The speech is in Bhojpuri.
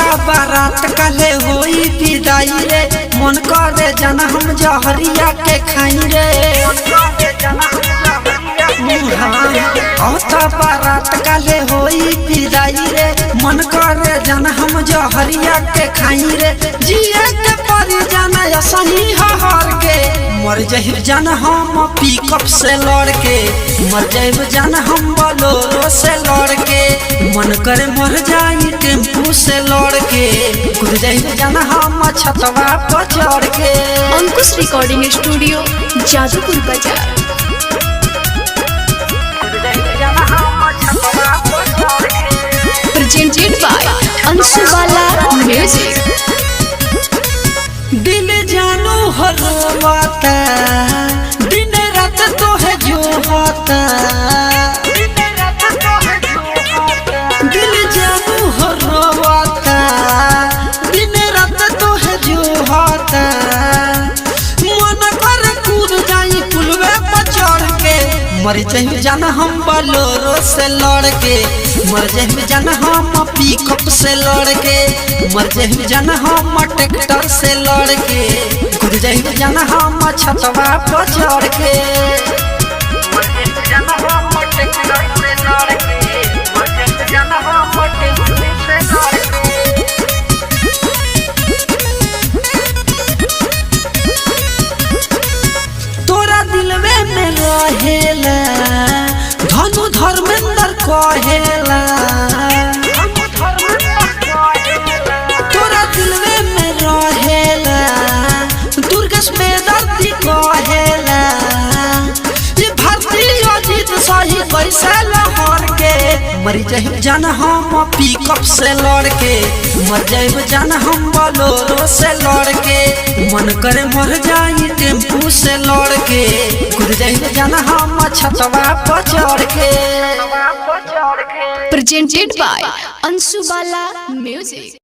होता बारात काले होई विदाई रे, मन करे जाना हम जहरिया के खाई रे। होता बारात काले होई विदाई रे, मन करे जाना हम जहरिया के खाई रे। जिए के परी जाना या सही हर के, मर जाहिब जाना हम पिकअप से लड़ के, मर जाहिब जाना हम बोलेरो से लड़ के। मन करे मर जाई टेम्पू से लड़ के, कूद जाहिब जाना हम छतवा पर चढ़ के। अंकुश रिकॉर्डिंग स्टूडियो जादूपुर बाजार। Presented by Anshubala music. दिल जानू हरवाता, दिन रात तो है जो होता। दिल जानू हरवाता, दिन रात तो है जो होता। मन कर कूद जाई पुलवे पर चढ़ के, मर जाहिब जाना हम बोलेरो से लड़ के, मर जाहिब जाना हम पिकअप से लड़ के, मर जाहिब जाना हम ट्रैक्टर से लड़ के, कूद जाहिब जाना हम छतवा पर चढ़ के। मर जाहिब जाना हम ट्रैक्टर से लड़ के, मर जाहिब जाना हम टेम्पू से लड़ के। तोरा दिलवे में रहेला धनु धर्मेंद्र कहेला, तोरा दिलवे में रहेला दुर्गेश बेदर्दी कहेला। ये भारतीय अजीत सही कैसे लहर के, मर जाहिब जाना हम पिकअप से लड़ के, मर जाहिब जाना हम बोलेरो से लड़ के। मन करे मर जाई टेम्पू से लड़ के, कूद जाहिब जाना हम छतवा पर चढ़ के। Presented by Anshubala music.